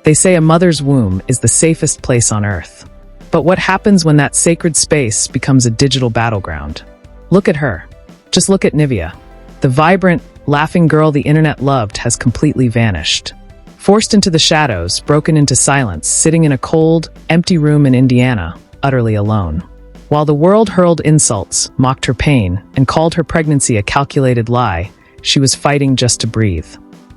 They say a mother's womb is the safest place on earth. But what happens when that sacred space becomes a digital battleground? Look at her. Just look at Nevaeh. The vibrant, laughing girl the internet loved has completely vanished. Forced into the shadows, broken into silence, sitting in a cold, empty room in Indiana, utterly alone. While the world hurled insults, mocked her pain, and called her pregnancy a calculated lie, she was fighting just to breathe.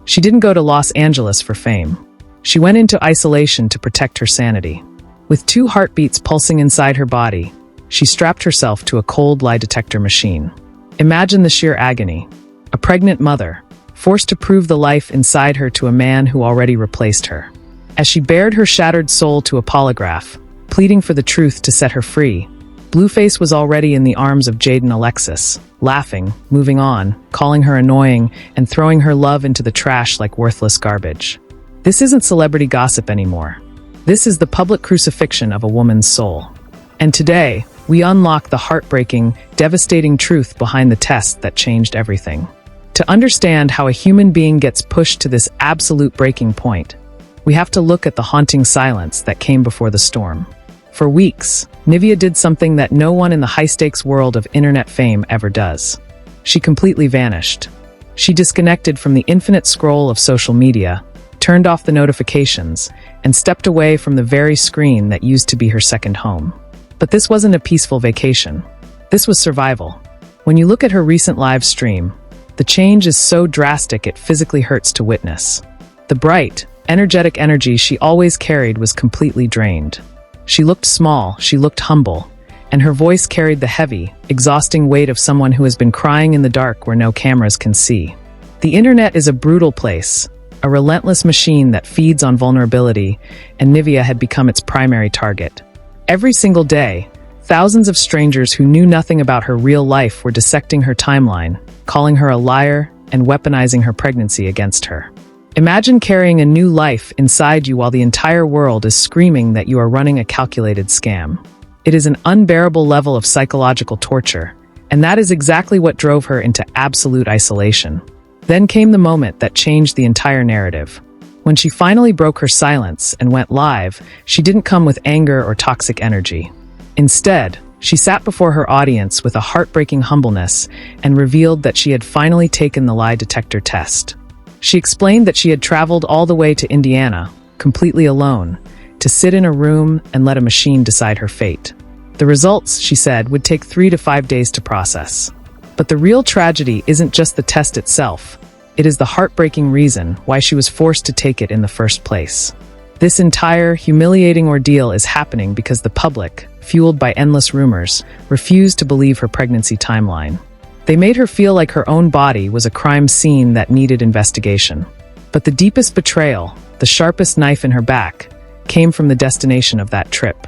She didn't go to Los Angeles for fame. She went into isolation to protect her sanity. With 2 heartbeats pulsing inside her body, she strapped herself to a cold lie detector machine. Imagine the sheer agony. A pregnant mother, forced to prove the life inside her to a man who already replaced her. As she bared her shattered soul to a polygraph, pleading for the truth to set her free, Blueface was already in the arms of Jaden Alexis, laughing, moving on, calling her annoying, and throwing her love into the trash like worthless garbage. This isn't celebrity gossip anymore. This is the public crucifixion of a woman's soul. And today, we unlock the heartbreaking, devastating truth behind the test that changed everything. To understand how a human being gets pushed to this absolute breaking point, we have to look at the haunting silence that came before the storm. For weeks, Nevaeh did something that no one in the high-stakes world of internet fame ever does. She completely vanished. She disconnected from the infinite scroll of social media, turned off the notifications, and stepped away from the very screen that used to be her second home. But this wasn't a peaceful vacation. This was survival. When you look at her recent live stream, the change is so drastic it physically hurts to witness. The bright, energetic energy she always carried was completely drained. She looked small, she looked humble, and her voice carried the heavy, exhausting weight of someone who has been crying in the dark where no cameras can see. The internet is a brutal place, a relentless machine that feeds on vulnerability, and Nevaeh had become its primary target. Every single day, thousands of strangers who knew nothing about her real life were dissecting her timeline, calling her a liar, and weaponizing her pregnancy against her. Imagine carrying a new life inside you while the entire world is screaming that you are running a calculated scam. It is an unbearable level of psychological torture, and that is exactly what drove her into absolute isolation. Then came the moment that changed the entire narrative. When she finally broke her silence and went live, she didn't come with anger or toxic energy. Instead, she sat before her audience with a heartbreaking humbleness and revealed that she had finally taken the lie detector test. She explained that she had traveled all the way to Indiana, completely alone, to sit in a room and let a machine decide her fate. The results, she said, would take 3 to 5 days to process. But the real tragedy isn't just the test itself. It is the heartbreaking reason why she was forced to take it in the first place. This entire, humiliating ordeal is happening because the public, fueled by endless rumors, refused to believe her pregnancy timeline. They made her feel like her own body was a crime scene that needed investigation. But the deepest betrayal, the sharpest knife in her back, came from the destination of that trip.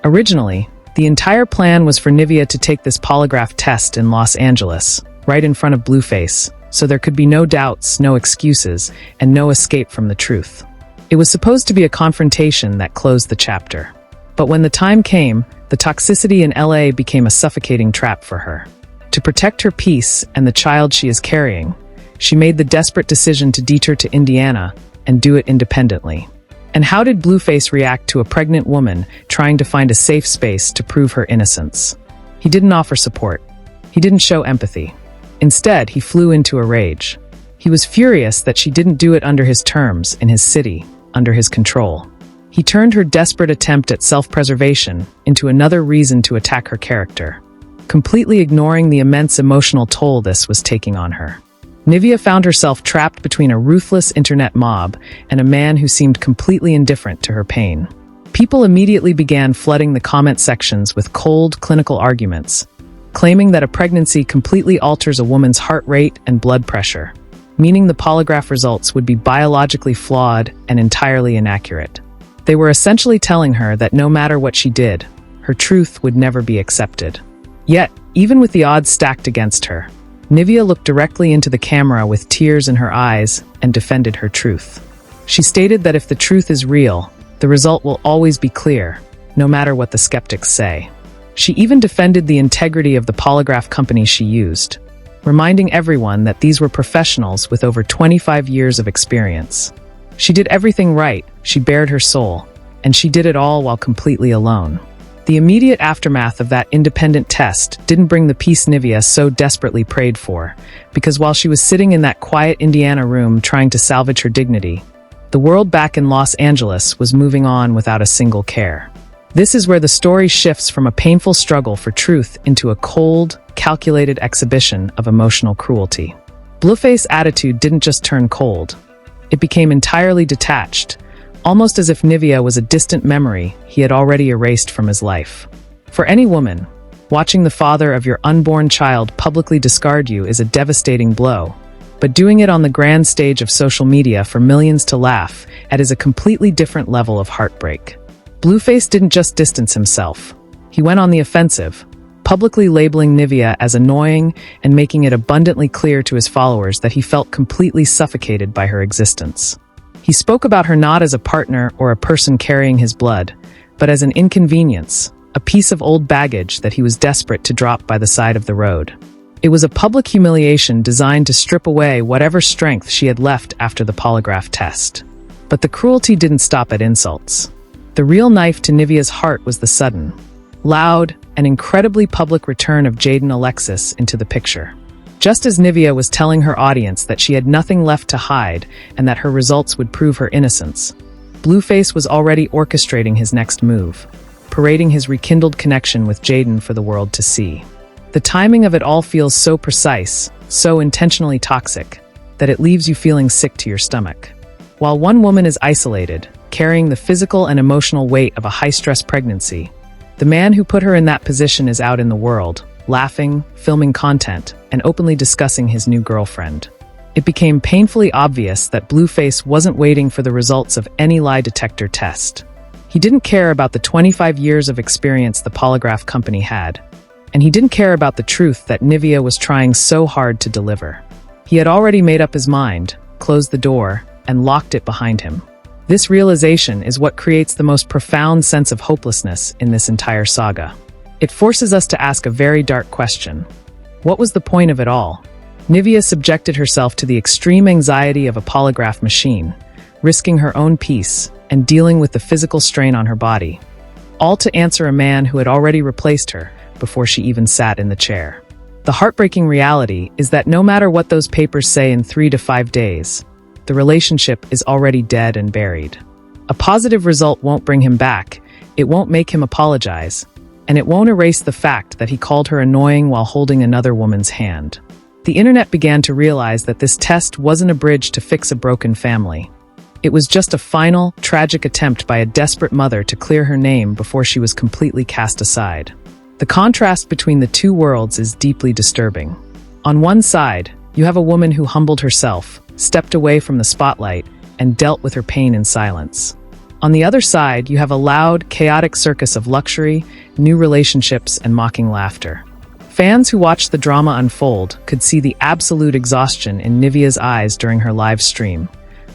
Originally, the entire plan was for Nevaeh to take this polygraph test in Los Angeles, right in front of Blueface, so there could be no doubts, no excuses, and no escape from the truth. It was supposed to be a confrontation that closed the chapter. But when the time came, the toxicity in LA became a suffocating trap for her. To protect her peace and the child she is carrying, she made the desperate decision to detour to Indiana and do it independently. And how did Blueface react to a pregnant woman trying to find a safe space to prove her innocence? He didn't offer support. He didn't show empathy. Instead, he flew into a rage. He was furious that she didn't do it under his terms, in his city, under his control. He turned her desperate attempt at self-preservation into another reason to attack her character, completely ignoring the immense emotional toll this was taking on her. Nevaeh found herself trapped between a ruthless internet mob and a man who seemed completely indifferent to her pain. People immediately began flooding the comment sections with cold, clinical arguments, claiming that a pregnancy completely alters a woman's heart rate and blood pressure, meaning the polygraph results would be biologically flawed and entirely inaccurate. They were essentially telling her that no matter what she did, her truth would never be accepted. Yet, even with the odds stacked against her, Nevaeh looked directly into the camera with tears in her eyes and defended her truth. She stated that if the truth is real, the result will always be clear, no matter what the skeptics say. She even defended the integrity of the polygraph company she used, reminding everyone that these were professionals with over 25 years of experience. She did everything right, she bared her soul, and she did it all while completely alone. The immediate aftermath of that independent test didn't bring the peace Nevaeh so desperately prayed for, because while she was sitting in that quiet Indiana room trying to salvage her dignity, the world back in Los Angeles was moving on without a single care. This is where the story shifts from a painful struggle for truth into a cold, calculated exhibition of emotional cruelty. Blueface's attitude didn't just turn cold. It became entirely detached, almost as if Nevaeh was a distant memory he had already erased from his life. For any woman, watching the father of your unborn child publicly discard you is a devastating blow, but doing it on the grand stage of social media for millions to laugh at is a completely different level of heartbreak. Blueface didn't just distance himself. He went on the offensive, publicly labeling Nevaeh as annoying and making it abundantly clear to his followers that he felt completely suffocated by her existence. He spoke about her not as a partner or a person carrying his blood, but as an inconvenience, a piece of old baggage that he was desperate to drop by the side of the road. It was a public humiliation designed to strip away whatever strength she had left after the polygraph test. But the cruelty didn't stop at insults. The real knife to Nevaeh's heart was the sudden, loud, and incredibly public return of Jaden Alexis into the picture. Just as Nevaeh was telling her audience that she had nothing left to hide and that her results would prove her innocence, Blueface was already orchestrating his next move, parading his rekindled connection with Jaden for the world to see. The timing of it all feels so precise, so intentionally toxic, that it leaves you feeling sick to your stomach. While one woman is isolated, carrying the physical and emotional weight of a high-stress pregnancy, the man who put her in that position is out in the world, laughing, filming content, and openly discussing his new girlfriend. It became painfully obvious that Blueface wasn't waiting for the results of any lie detector test. He didn't care about the 25 years of experience the polygraph company had, and he didn't care about the truth that Nevaeh was trying so hard to deliver. He had already made up his mind, closed the door, and locked it behind him. This realization is what creates the most profound sense of hopelessness in this entire saga. It forces us to ask a very dark question. What was the point of it all? Nevaeh subjected herself to the extreme anxiety of a polygraph machine, risking her own peace and dealing with the physical strain on her body, all to answer a man who had already replaced her before she even sat in the chair. The heartbreaking reality is that no matter what those papers say in 3 to 5 days, the relationship is already dead and buried. A positive result won't bring him back, it won't make him apologize, and it won't erase the fact that he called her annoying while holding another woman's hand. The internet began to realize that this test wasn't a bridge to fix a broken family. It was just a final, tragic attempt by a desperate mother to clear her name before she was completely cast aside. The contrast between the two worlds is deeply disturbing. On one side, you have a woman who humbled herself, stepped away from the spotlight, and dealt with her pain in silence. On the other side, you have a loud, chaotic circus of luxury, new relationships, and mocking laughter. Fans who watched the drama unfold could see the absolute exhaustion in Nevaeh's eyes during her live stream,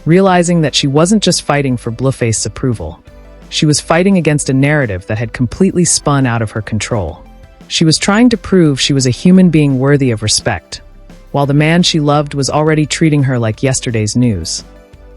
realizing that she wasn't just fighting for Blueface's approval. She was fighting against a narrative that had completely spun out of her control. She was trying to prove she was a human being worthy of respect, while the man she loved was already treating her like yesterday's news,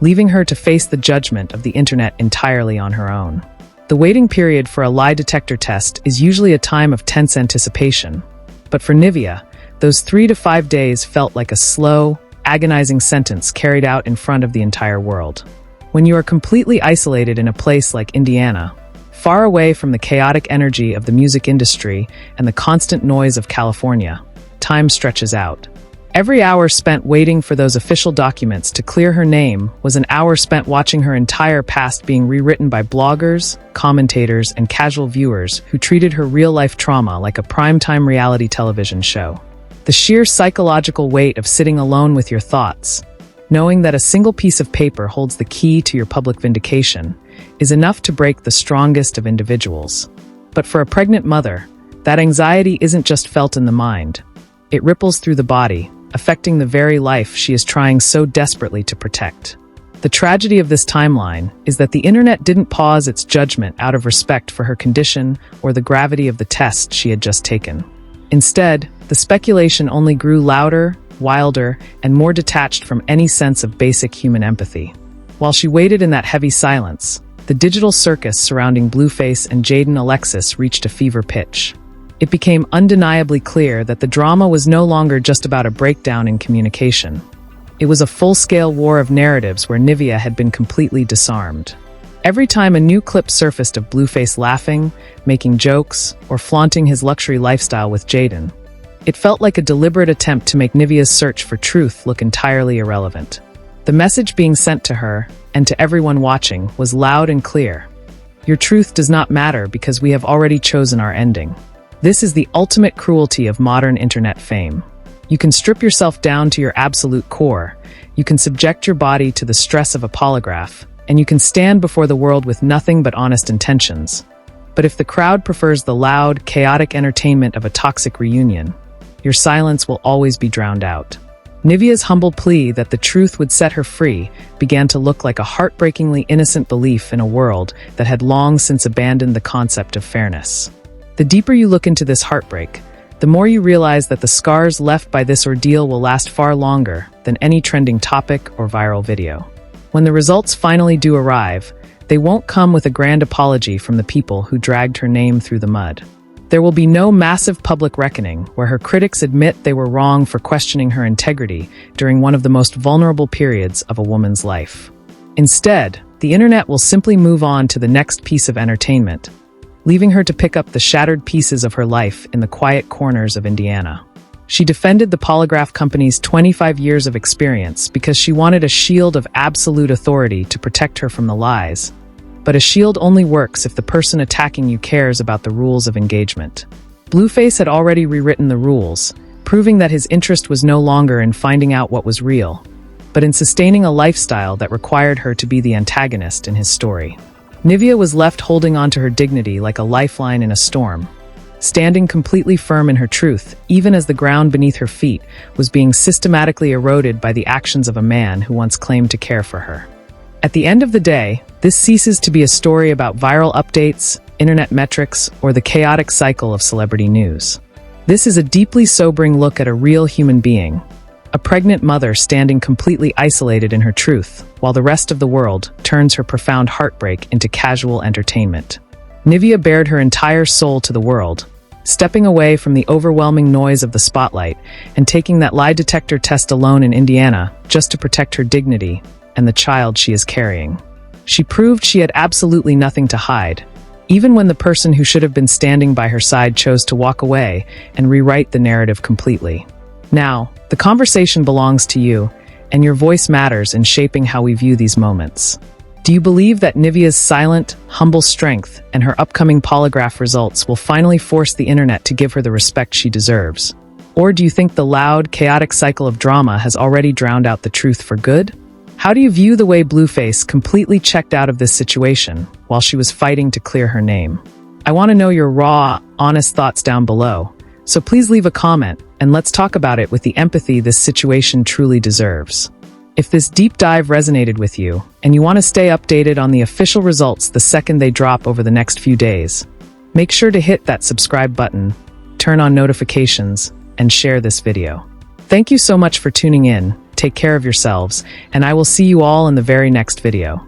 leaving her to face the judgment of the internet entirely on her own. The waiting period for a lie detector test is usually a time of tense anticipation, but for Nevaeh, those 3 to 5 days felt like a slow, agonizing sentence carried out in front of the entire world. When you are completely isolated in a place like Indiana, far away from the chaotic energy of the music industry and the constant noise of California, time stretches out. Every hour spent waiting for those official documents to clear her name was an hour spent watching her entire past being rewritten by bloggers, commentators, and casual viewers who treated her real-life trauma like a primetime reality television show. The sheer psychological weight of sitting alone with your thoughts, knowing that a single piece of paper holds the key to your public vindication, is enough to break the strongest of individuals. But for a pregnant mother, that anxiety isn't just felt in the mind. It ripples through the body, affecting the very life she is trying so desperately to protect. The tragedy of this timeline is that the internet didn't pause its judgment out of respect for her condition or the gravity of the test she had just taken. Instead, the speculation only grew louder, wilder, and more detached from any sense of basic human empathy. While she waited in that heavy silence, the digital circus surrounding Blueface and Jaden Alexis reached a fever pitch. It became undeniably clear that the drama was no longer just about a breakdown in communication. It was a full-scale war of narratives where Nevaeh had been completely disarmed. Every time a new clip surfaced of Blueface laughing, making jokes, or flaunting his luxury lifestyle with Jaden, it felt like a deliberate attempt to make Nevaeh's search for truth look entirely irrelevant. The message being sent to her, and to everyone watching, was loud and clear. Your truth does not matter because we have already chosen our ending. This is the ultimate cruelty of modern internet fame. You can strip yourself down to your absolute core, you can subject your body to the stress of a polygraph, and you can stand before the world with nothing but honest intentions. But if the crowd prefers the loud, chaotic entertainment of a toxic reunion, your silence will always be drowned out. Nevaeh's humble plea that the truth would set her free began to look like a heartbreakingly innocent belief in a world that had long since abandoned the concept of fairness. The deeper you look into this heartbreak, the more you realize that the scars left by this ordeal will last far longer than any trending topic or viral video. When the results finally do arrive, they won't come with a grand apology from the people who dragged her name through the mud. There will be no massive public reckoning where her critics admit they were wrong for questioning her integrity during one of the most vulnerable periods of a woman's life. Instead, the internet will simply move on to the next piece of entertainment, leaving her to pick up the shattered pieces of her life in the quiet corners of Indiana. She defended the polygraph company's 25 years of experience because she wanted a shield of absolute authority to protect her from the lies. But a shield only works if the person attacking you cares about the rules of engagement. Blueface had already rewritten the rules, proving that his interest was no longer in finding out what was real, but in sustaining a lifestyle that required her to be the antagonist in his story. Nevaeh was left holding onto her dignity like a lifeline in a storm, standing completely firm in her truth, even as the ground beneath her feet was being systematically eroded by the actions of a man who once claimed to care for her. At the end of the day, this ceases to be a story about viral updates, internet metrics, or the chaotic cycle of celebrity news. This is a deeply sobering look at a real human being, a pregnant mother standing completely isolated in her truth, while the rest of the world turns her profound heartbreak into casual entertainment. Nevaeh bared her entire soul to the world, stepping away from the overwhelming noise of the spotlight and taking that lie detector test alone in Indiana just to protect her dignity and the child she is carrying. She proved she had absolutely nothing to hide, even when the person who should have been standing by her side chose to walk away and rewrite the narrative completely. Now, the conversation belongs to you, and your voice matters in shaping how we view these moments. Do you believe that Nevaeh's silent, humble strength and her upcoming polygraph results will finally force the internet to give her the respect she deserves? Or do you think the loud, chaotic cycle of drama has already drowned out the truth for good? How do you view the way Blueface completely checked out of this situation while she was fighting to clear her name? I want to know your raw, honest thoughts down below, so please leave a comment and let's talk about it with the empathy this situation truly deserves. If this deep dive resonated with you, and you want to stay updated on the official results the second they drop over the next few days, make sure to hit that subscribe button, turn on notifications, and share this video. Thank you so much for tuning in, take care of yourselves, and I will see you all in the very next video.